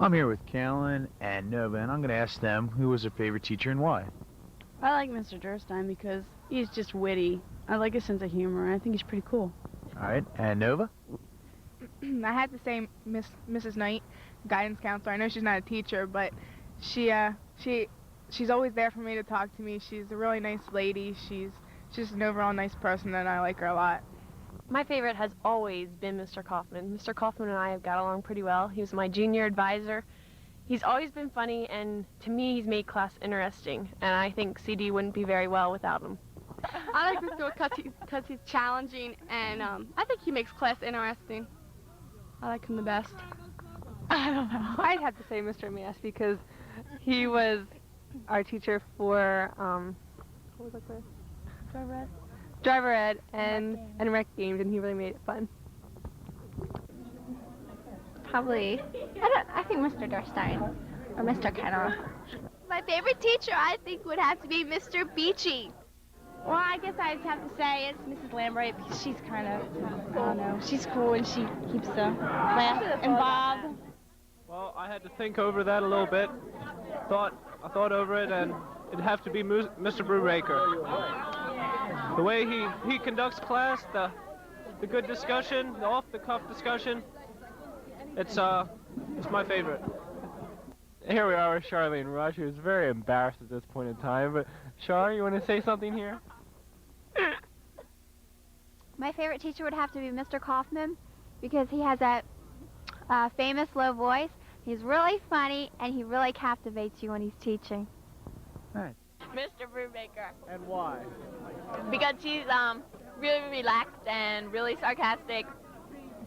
I'm here with Callan and Nova, and I'm going to ask them who was their favorite teacher and why. I like Mr. Durstein because he's just witty. I like his sense of humor, and I think he's pretty cool. All right, and Nova? I had to say Mrs. Knight, guidance counselor. I know she's not a teacher, but she's always there for me to talk to me. She's a really nice lady. She's just an overall nice person, and I like her a lot. My favorite has always been Mr. Kaufman. Mr. Kaufman and I have got along pretty well. He was my junior advisor. He's always been funny, and to me, he's made class interesting, and I think CD wouldn't be very well without him. I like Mr. because he's challenging, and I think he makes class interesting. I like him the best. I don't know. I'd have to say Mr. Mass because he was our teacher for, what was that class? Driver Ed and rec games, and he really made it fun. Probably, I think Mr. Durstein or Mr. Kennel. My favorite teacher, I think, would have to be Mr. Beachy. Well, I guess I'd have to say it's Mrs. Lambright because she's kind of, I don't know, she's cool and she keeps the class involved. Well, I had to think over that a little bit. I thought over it, and it'd have to be Mr. Brubaker. The way he conducts class, the good discussion, the off-the-cuff discussion, it's my favorite. Here we are with Charlene Rush, who's very embarrassed at this point in time. But Char, you want to say something here? My favorite teacher would have to be Mr. Kaufman because he has that famous low voice. He's really funny, and he really captivates you when he's teaching. All right. Mr. Brubaker. And why? Because he's really relaxed and really sarcastic.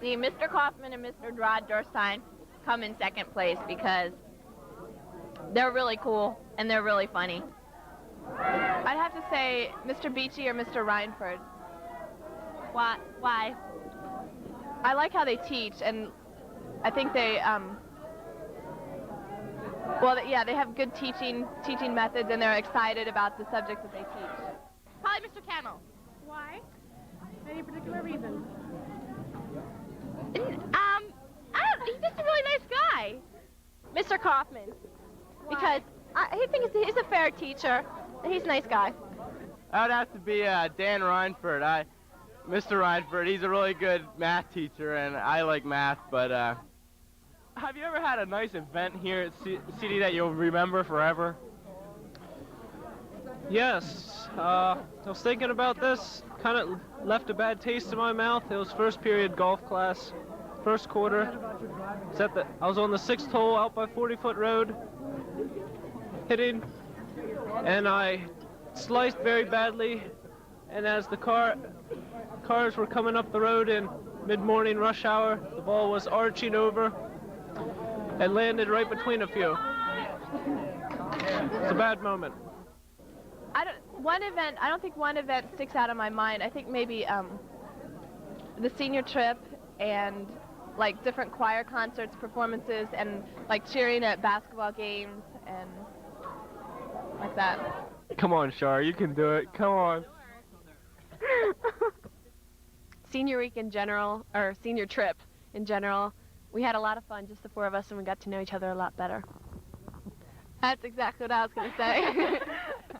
See, Mr. Kaufman and Mr. Durstein come in second place because they're really cool and they're really funny. I'd have to say Mr. Beachy or Mr. Reinford. Why? I like how they teach, and I think they, they have good teaching methods, and they're excited about the subjects that they teach. Probably Mr. Cannell. Why? Any particular reason? He's just a really nice guy. Mr. Kaufman. Why? Because I think he's a fair teacher, and he's a nice guy. I would have to be Dan Reinford. Mr. Reinford, he's a really good math teacher, and I like math, but have you ever had a nice event here at CD that you'll remember forever? Yes, I was thinking about this, kind of left a bad taste in my mouth. It was first period golf class, first quarter. I was on the 6th hole out by 40-foot road, hitting, and I sliced very badly, and as the cars were coming up the road in mid-morning rush hour, the ball was arching over and landed right between a few. It's a bad moment. I don't think one event sticks out in my mind. I think maybe the senior trip and like different choir concerts, performances, and like cheering at basketball games and like that. Come on, Char, you can do it. Come on. Senior week in general, or senior trip in general, we had a lot of fun, just the four of us, and we got to know each other a lot better. That's exactly what I was going to say.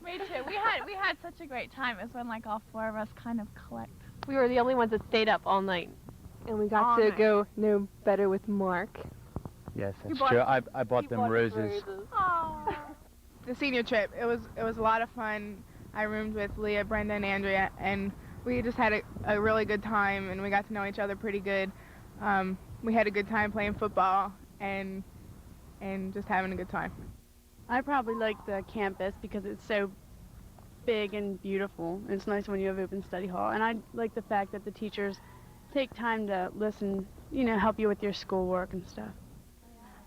Me too. We had such a great time. It was when like all four of us kind of collect. We were the only ones that stayed up all night. And we got to go know better with Mark. Yes, that's true. I bought them roses. The senior trip, it was a lot of fun. I roomed with Leah, Brenda, and Andrea, and we just had a really good time, and we got to know each other pretty good. We had a good time playing football and just having a good time. I probably like the campus because it's so big and beautiful. It's nice when you have open study hall. And I like the fact that the teachers take time to listen, help you with your schoolwork and stuff.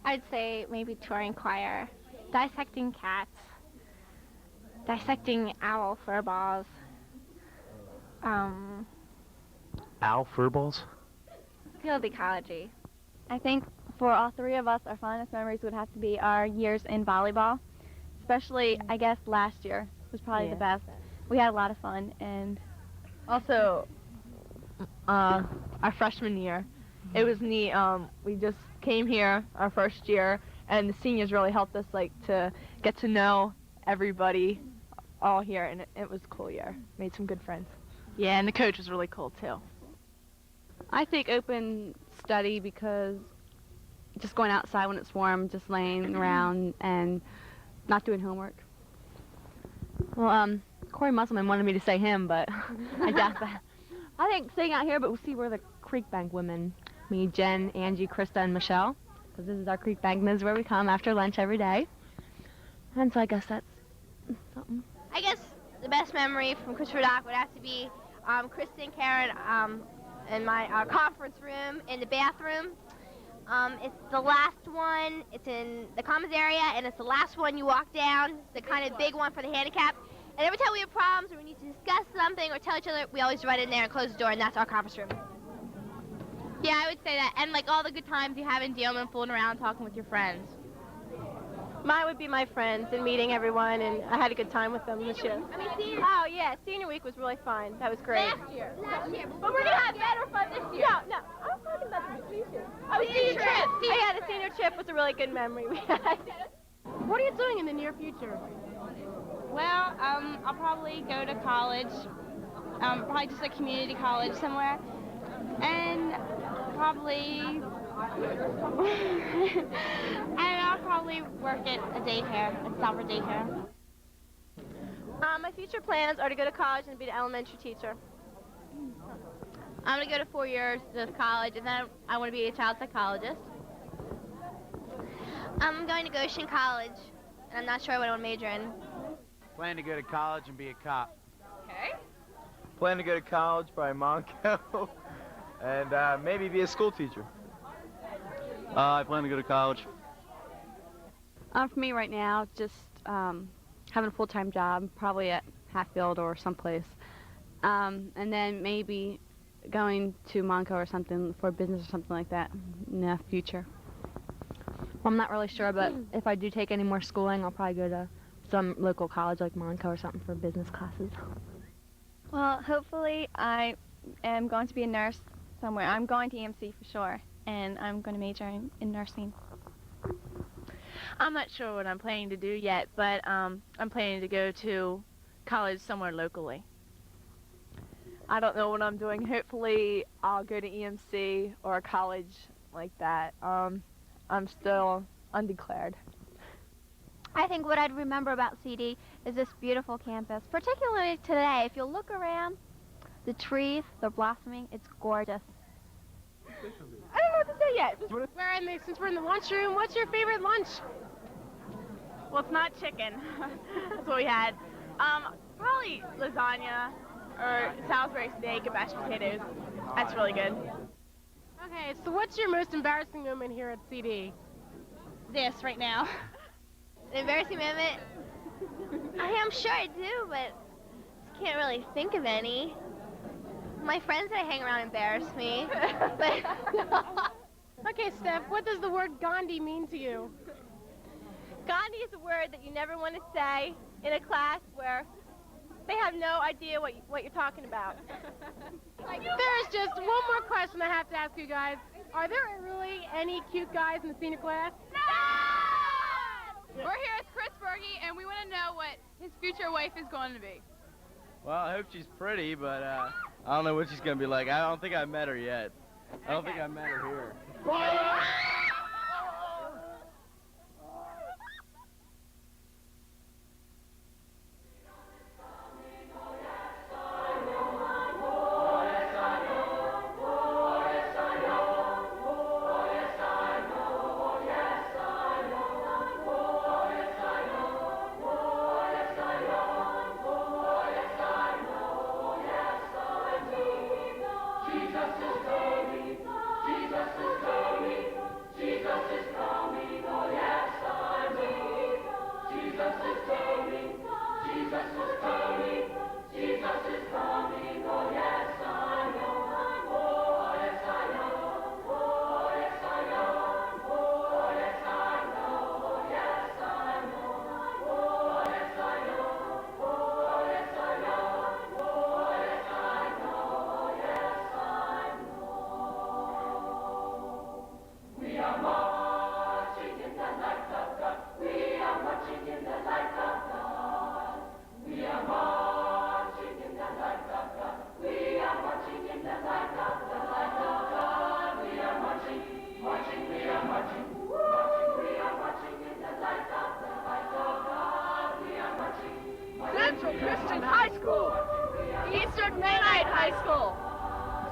I'd say maybe touring choir, dissecting cats, dissecting owl fur balls. Owl furballs? Field ecology. I think for all three of us, our fondest memories would have to be our years in volleyball. Especially, I guess, last year was probably the best. We had a lot of fun, and Also, our freshman year, it was neat. We just came here our first year, and the seniors really helped us like to get to know everybody all here, and it was a cool year. Made some good friends. Yeah, and the coach was really cool too. I think open study because just going outside when it's warm, just laying around and not doing homework. Well, Corey Musselman wanted me to say him, but I doubt that. I think staying out here, but we'll see where the Creek Bank women, me, Jen, Angie, Krista, and Michelle, because this is our Creek Bank, and this is where we come after lunch every day. And so I guess that's something. I guess the best memory from Christopher Dock would have to be Krista and Karen in my conference room in the bathroom. It's the last one. It's in the commons area, and it's the last one you walk down. It's the kind of big one for the handicap. And every time we have problems or we need to discuss something or tell each other, we always run in there and close the door, and that's our conference room. Yeah, I would say that. And like all the good times you have in Dealman, fooling around, talking with your friends. Mine would be my friends and meeting everyone, and I had a good time with them this year. Oh yeah, senior week was really fun. That was great. Last year. But we're gonna have better fun this year. No, I was talking about the vacation. Oh, senior trip. Oh yeah, the senior trip was a really good memory we had. What are you doing in the near future? Well, I'll probably go to college, probably just a community college somewhere, and probably, and I'll probably work at a daycare, at Salford Daycare. My future plans are to go to college and be an elementary teacher. I'm gonna go to 4 years of college, and then I want to be a child psychologist. I'm going to Goshen College, and I'm not sure what I want to major in. Plan to go to college and be a cop. Okay. Plan to go to college, probably Monco, and maybe be a school teacher. I plan to go to college. For me right now, just having a full-time job, probably at Hatfield or someplace. And then maybe going to Monco or something for business or something like that in the future. Well, I'm not really sure, but if I do take any more schooling, I'll probably go to some local college like Monco or something for business classes. Well, hopefully I am going to be a nurse somewhere. I'm going to EMC for sure, and I'm going to major in nursing. I'm not sure what I'm planning to do yet, but I'm planning to go to college somewhere locally. I don't know what I'm doing. Hopefully I'll go to EMC or a college like that. I'm still undeclared. I think what I'd remember about CD is this beautiful campus, particularly today. If you look around, the trees, they're blossoming. It's gorgeous. I don't know what to say yet. Since we're in the lunchroom, what's your favorite lunch? Well, it's not chicken. That's what we had. Probably lasagna or Salisbury steak and mashed potatoes. That's really good. Okay, so what's your most embarrassing moment here at CD? This right now. An embarrassing moment? I'm sure I do, but I can't really think of any. My friends that I hang around embarrass me. But Okay, Steph, what does the word Gandhi mean to you? Gandhi is a word that you never want to say in a class where they have no idea what you're talking about. There's just one more question I have to ask you guys. Are there really any cute guys in the senior class? We're here with Chris Berge, and we want to know what his future wife is going to be. Well, I hope she's pretty, but I don't know what she's going to be like. I don't think I've met her yet. I don't think I've met her here. High School.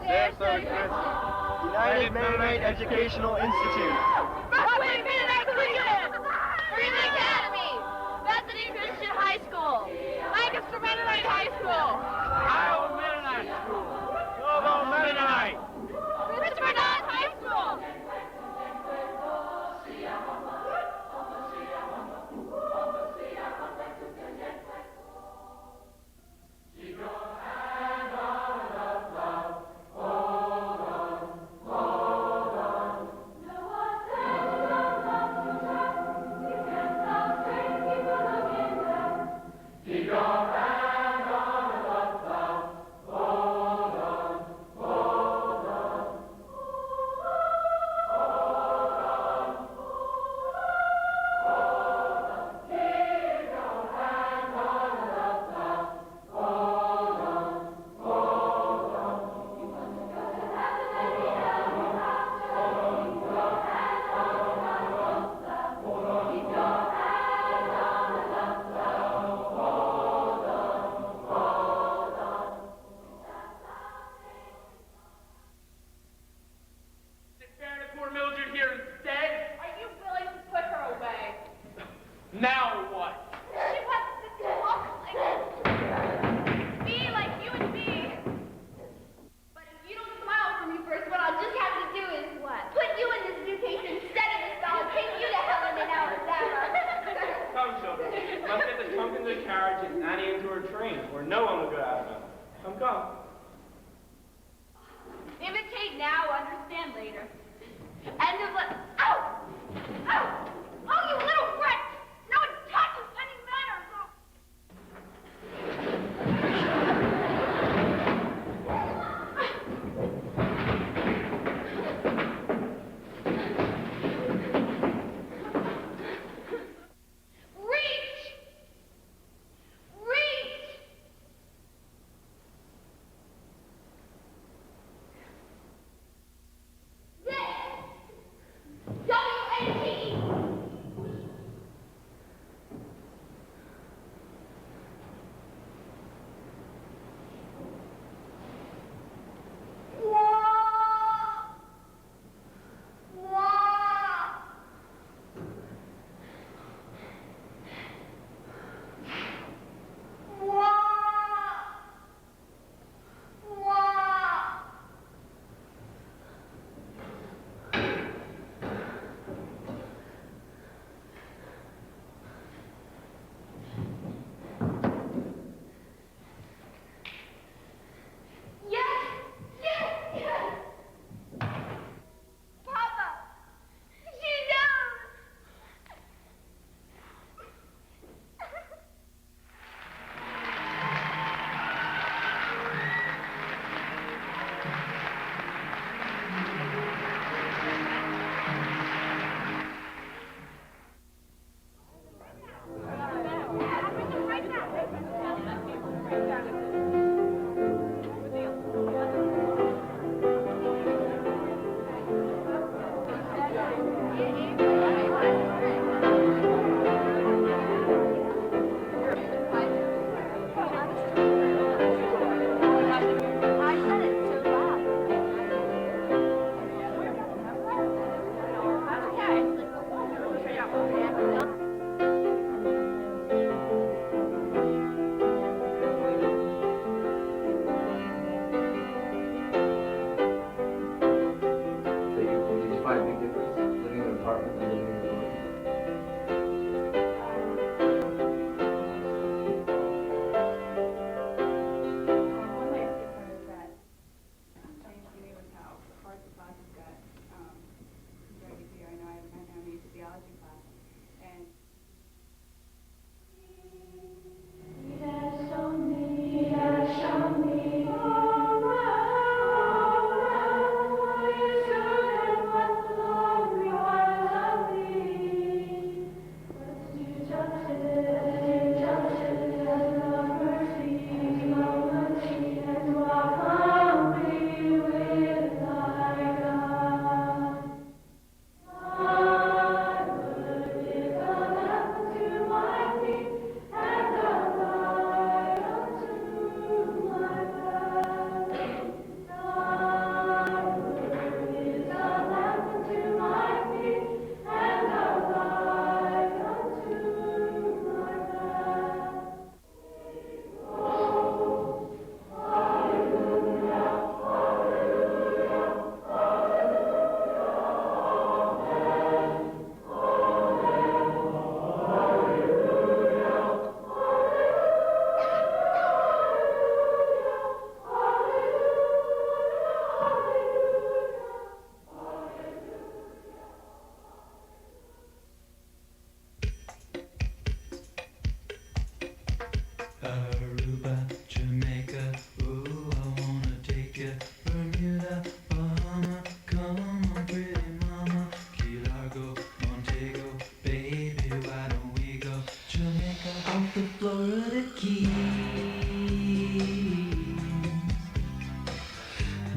Sarasota Christian. United Mennonite Educational Institute. Brooklyn Mennonite Christian. Freeman Academy. Bethany Christian High School. Lancaster Mennonite High School. Iowa Mennonite School. Provo Mennonite. Christopher Dodge High School.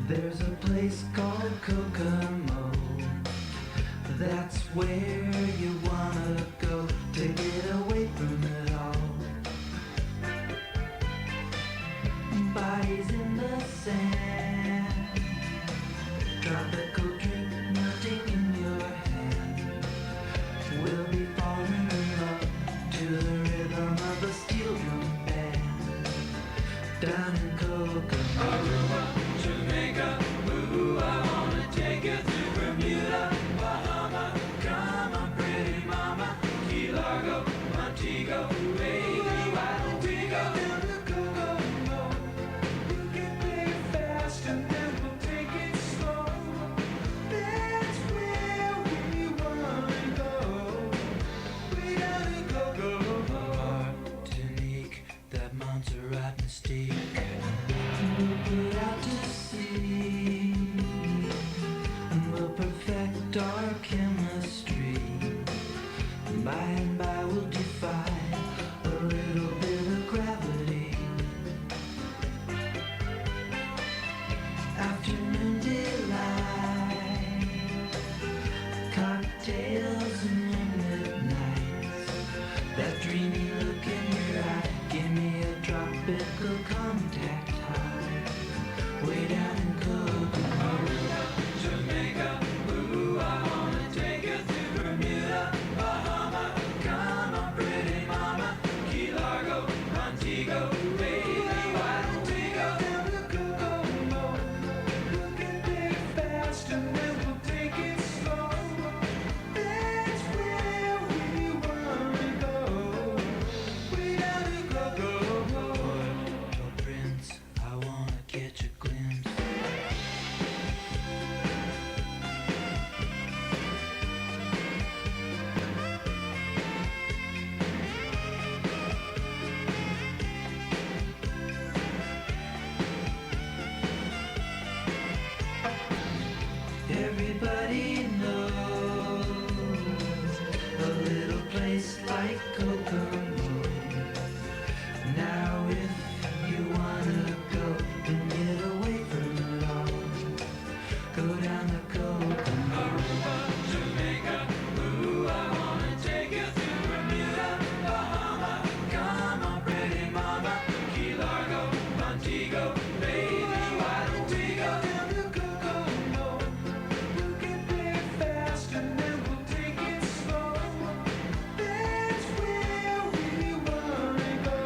There's a place called Kokomo. That's where you wanna go to get away from it all. Bodies in the sand, tropical drink melting in your hand. We'll be falling in love to the rhythm of a steel drum band. Down in Kokomo, Aruba, Jamaica, ooh, I wanna take you to Bermuda, Bahama, come on pretty mama, Key Largo, Montego, baby, why don't we go down to Kokomo? We can play fast and then we'll take it slow. That's where we wanna go. Way down in Kokomo. Martinique, that Montserrat mystique. We'll put out to sea and we'll perfect our chemistry. By and by we'll defy a little bit of gravity. Afternoon delight, cocktails and moonlit nights. That dreamy look in your eye, give me a tropical contact high. Way down in Kokomo, Jamaica, ooh, I wanna take you to Bermuda, Bahama, come on pretty mama, Key Largo, Montego, baby, why don't we go down to Kokomo? We'll get there fast and then we'll take it slow. That's where we wanna go. Way down in Kokomo. Puerto Prince, I wanna catch a glimpse. Everybody knows a little place like Kokomo. Now if you wanna go and get away from it all, go down to Kokomo. Aruba, Jamaica, ooh, I wanna take you to Bermuda, Bahama, come on pretty mama, Key Largo, Montego, baby, why don't we go down to Kokomo? We'll get there fast and then we'll take it slow. That's where we wanna go.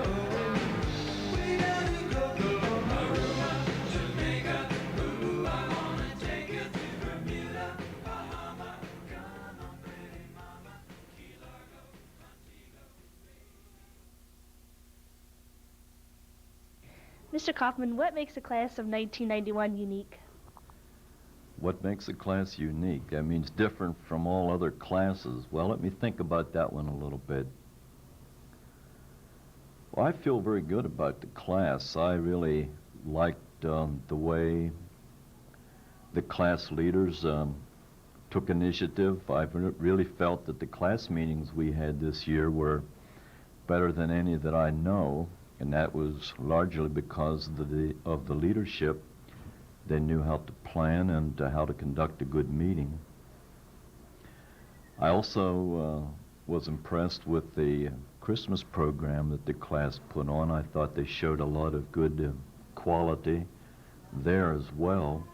Way down in Kokomo. Aruba, Jamaica, ooh, I wanna take you to Bermuda, Bahama, come on pretty mama, Key Largo, Montego. Mr. Kaufman, what makes the class of 1991 unique? What makes a class unique? That means different from all other classes. Well, let me think about that one a little bit. Well, I feel very good about the class. I really liked the way the class leaders took initiative. I really felt that the class meetings we had this year were better than any that I know, and that was largely because of the leadership. They knew how to plan and how to conduct a good meeting. I also was impressed with the Christmas program that the class put on. I thought they showed a lot of good quality there as well.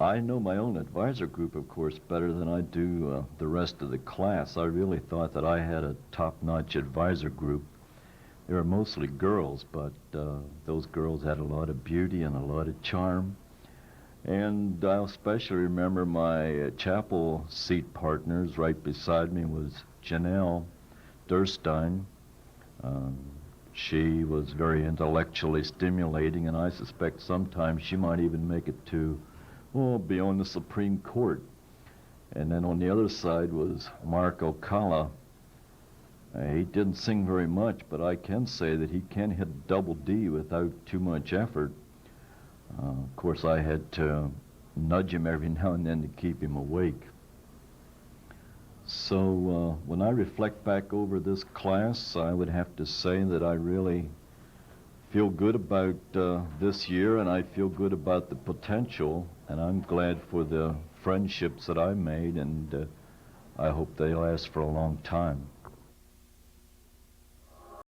I know my own advisor group, of course, better than I do the rest of the class. I really thought that I had a top-notch advisor group. They were mostly girls, but those girls had a lot of beauty and a lot of charm. And I especially remember my chapel seat partners. Right beside me was Janelle Durstein. She was very intellectually stimulating, and I suspect sometimes she might even make it to, be on the Supreme Court. And then on the other side was Mark Ocala. He didn't sing very much, but I can say that he can hit double D without too much effort. Of course, I had to nudge him every now and then to keep him awake. So when I reflect back over this class, I would have to say that I really feel good about this year, and I feel good about the potential, and I'm glad for the friendships that I made, and I hope they last for a long time.